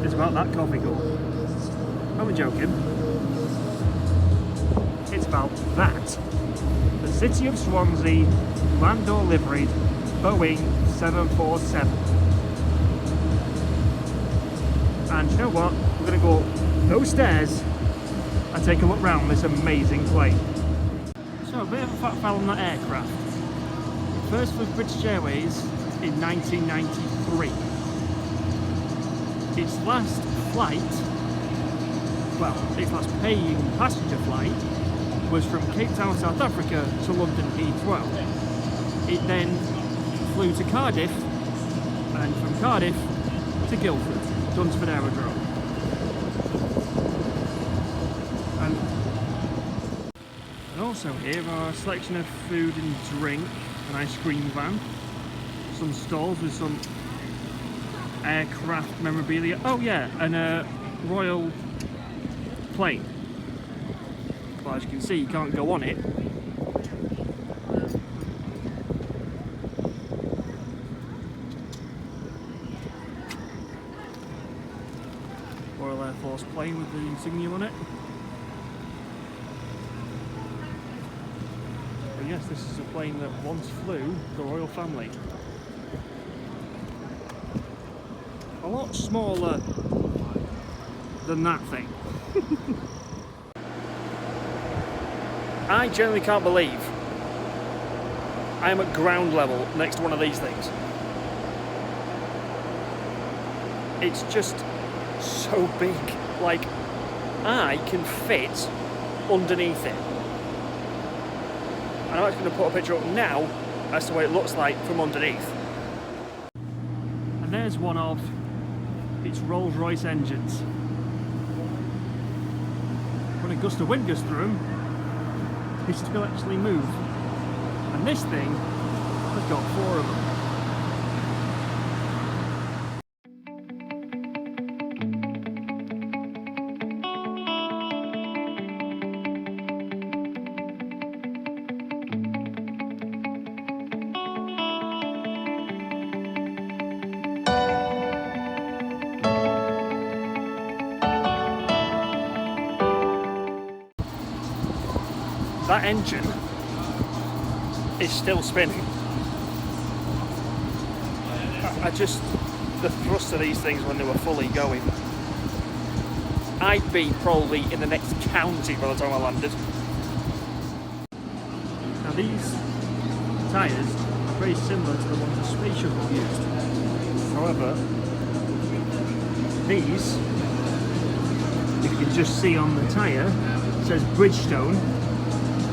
is about that coffee cup. I'm joking. It's about that. The City of Swansea Landor liveried Boeing 747. And you know what? We're going to go up those stairs and take a look round this amazing plane. So a bit of a fat foul on that aircraft. First was British Airways in 1993. Its last flight, well, its last paying passenger flight was from Cape Town, South Africa to London Heathrow. It then flew to Cardiff, and from Cardiff to Guildford, Dunsfold Aerodrome. And also here are a selection of food and drink, an ice cream van, some stalls with some aircraft memorabilia. Oh yeah, and a royal plane. Well, as you can see, you can't go on it. Royal Air Force plane with the insignia on it. But yes, this is a plane that once flew the royal family. A lot smaller than that thing. I genuinely can't believe I am at ground level next to one of these things. It's just so big. Like, I can fit underneath it. And I'm actually going to put a picture up now as to what it looks like from underneath. And there's one of its Rolls-Royce engines. When a gust of wind goes through them, they still actually move. And this thing has got 4 of them. That engine is still spinning. The thrust of these things when they were fully going. I'd be probably in the next county by the time I landed. Now these tyres are very similar to the ones the Space Shuttle used. However, these, if you can just see on the tyre, it says Bridgestone,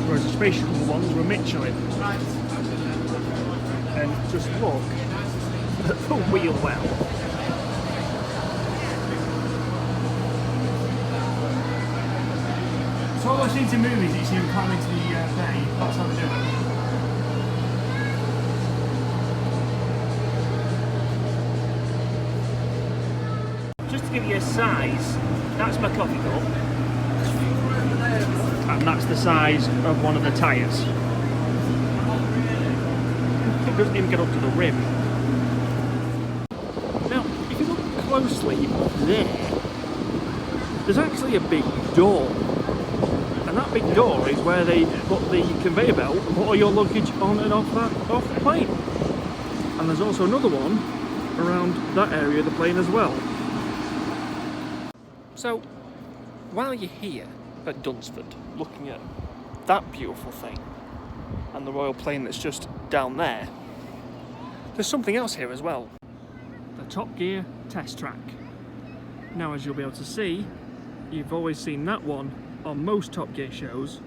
whereas the Space Shuttle ones were Michelin. And just look at the wheel well. So all I've seen in movies, you see them climb into the bay, that's how they do it. Just to give you a size, that's my coffee cup. And that's the size of one of the tyres. It doesn't even get up to the rim. Now, if you look closely up there, there's actually a big door. And that big door is where they put the conveyor belt and put all your luggage on and off the plane. And there's also another one around that area of the plane as well. So, while you're here at Dunsfold, looking at that beautiful thing and the royal plane that's just down there, there's something else here as well. The Top Gear test track. Now, as you'll be able to see, you've always seen that one on most Top Gear shows.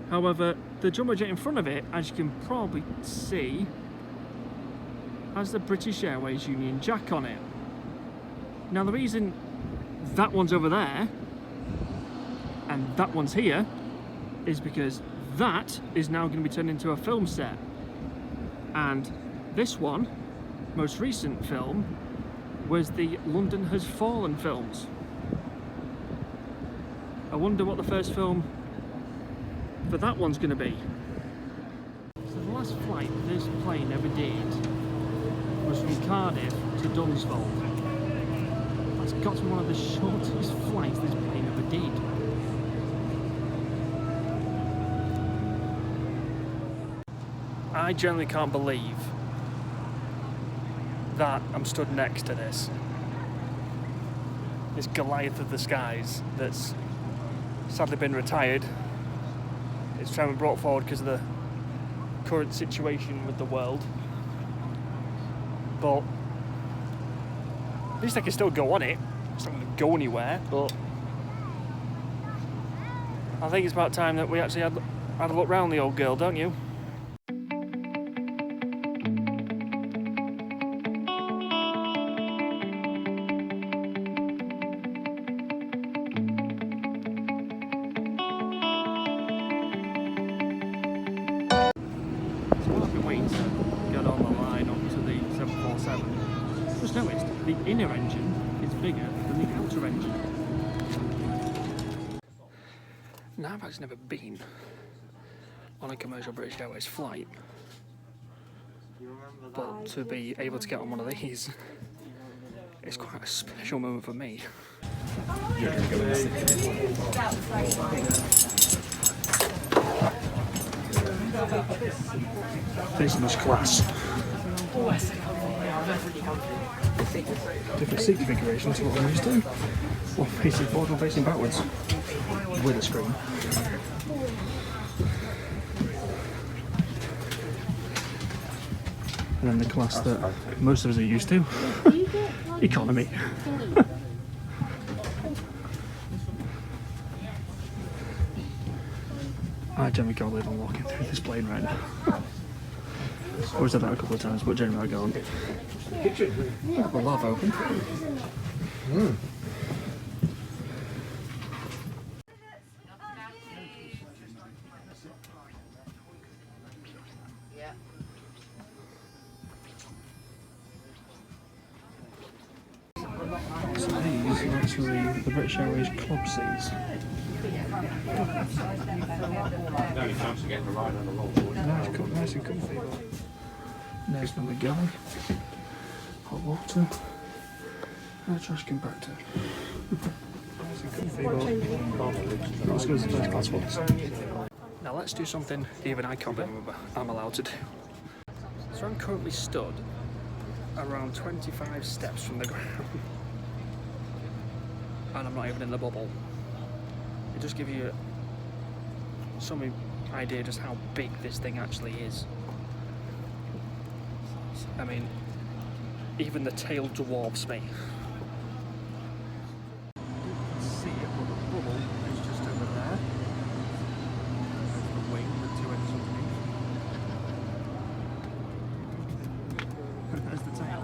However, the jumbo jet in front of it, as you can probably see, has the British Airways Union Jack on it. Now, the reason that one's over there and that one's here is because that is now going to be turned into a film set, and this one, most recent film, was the London Has Fallen films. I wonder what the first film for that one's going to be. So the last flight this plane ever did was from Cardiff to Dunsfold. That's It's got to be one of the shortest flights this plane ever did. I generally can't believe that I'm stood next to this Goliath of the skies that's sadly been retired. It's trying to be brought forward because of the current situation with the world. But at least I can still go on it. It's not going to go anywhere, but I think it's about time that we actually had a look round the old girl, don't you? Just noticed the inner engine is bigger than the outer engine. Now I've actually never been on a commercial British Airways flight, but to be able to get on one of these is quite a special moment for me. Business class. Different seat configurations to what I'm used to. One facing forward, one facing backwards. With a screen. And then the class that most of us are used to. Economy. I generally can't believe I'm walking through this plane right now. I've always said that a couple of times, but generally I go on. Yeah, the love open. So these are actually the British Airways club seats. Nice and comfy. There's number going. Hot water. And a trash compactor. Nice and comfy, but not as good as the first class ones. Now let's do something even I can't remember I'm allowed to do. So I'm currently stood around 25 steps from the ground. And I'm not even in the bubble. It just gives you some idea just how big this thing actually is. I mean, even the tail dwarfs me. You can see it, but the bubble is just over there. There's the wing with two ends underneath. And there's the tail.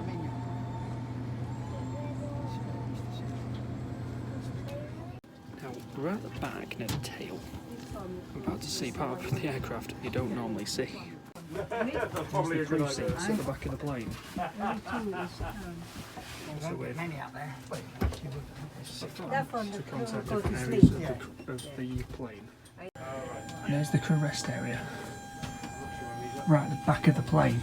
Now, right at the back near the tail, I'm about to see part of the aircraft you don't normally see. Probably the crew seats at the back of the plane. Also with to contact different areas of the plane. And there's the crew rest area. Right at the back of the plane.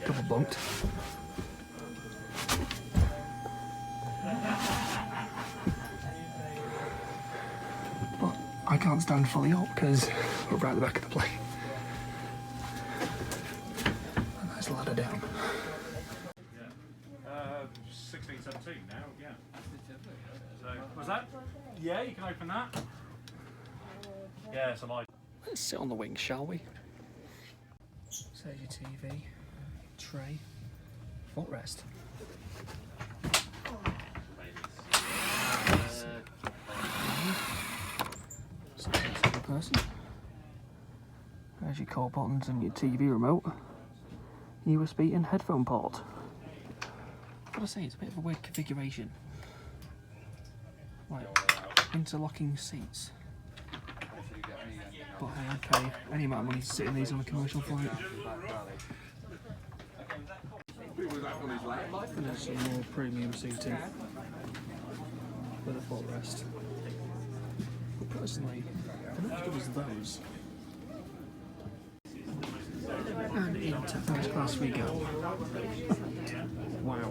Double bunked. I can't stand fully up because we're right at the back of the plane. A nice ladder down. 16, 17 now, yeah. So, was that? Yeah, you can open that. Yeah, so like. Let's sit on the wing, shall we? There's your TV, tray, footrest. Person. There's your call buttons and your TV remote, USB and headphone port. I've got to say, it's a bit of a weird configuration. Like interlocking seats. But hey, I'd pay any amount of money to sit in these on a commercial flight. And there's some more premium seating with a footrest. But personally, they're not as good as those. And into first class we go. Wow. I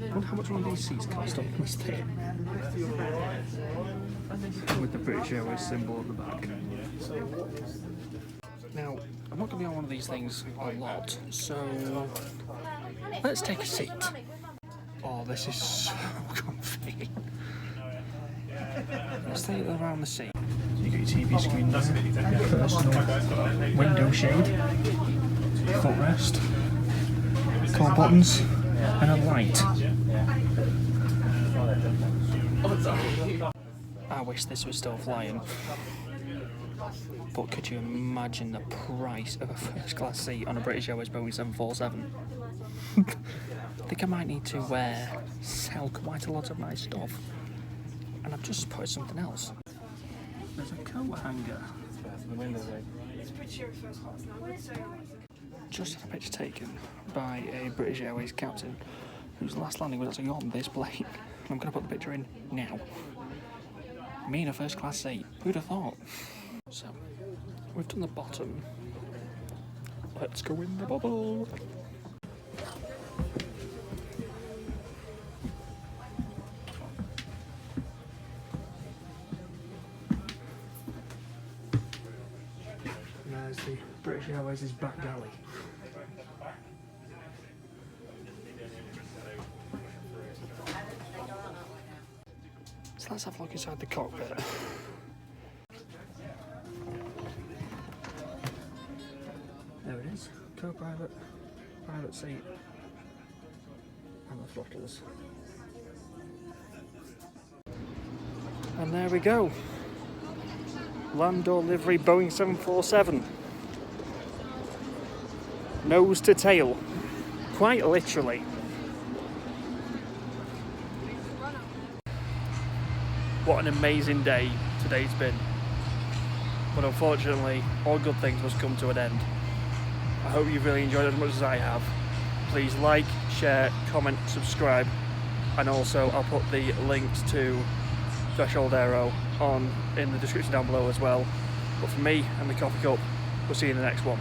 wonder how much one of these seats cost on this thing. With the British Airways symbol at the back. Now, I'm not going to be on one of these things a lot, so let's take a seat. Oh, this is so comfy. Let's take it around the seat. So you got your TV screen there, personal window shade, footrest, core buttons, and a light. I wish this was still flying. But could you imagine the price of a first class seat on a British Airways Boeing 747? I think I might need to sell quite a lot of my stuff. And I've just spotted something else. There's a coat hanger. Just had a picture taken by a British Airways captain whose last landing was actually on this plane. I'm going to put the picture in now. Me in a first class seat. Who'd have thought? So, we've done the bottom. Let's go in the bubble. And there's the British Airways' back galley. So let's have a look inside the cockpit. There it is, co-pilot, pilot seat, and the throttles. And there we go. Landor livery Boeing 747. Nose to tail. Quite literally. What an amazing day today's been. But unfortunately, all good things must come to an end. I hope you've really enjoyed it as much as I have. Please like, share, comment, subscribe, and also I'll put the links to Threshold Aero in the description down below as well. But for me and the coffee cup, we'll see you in the next one.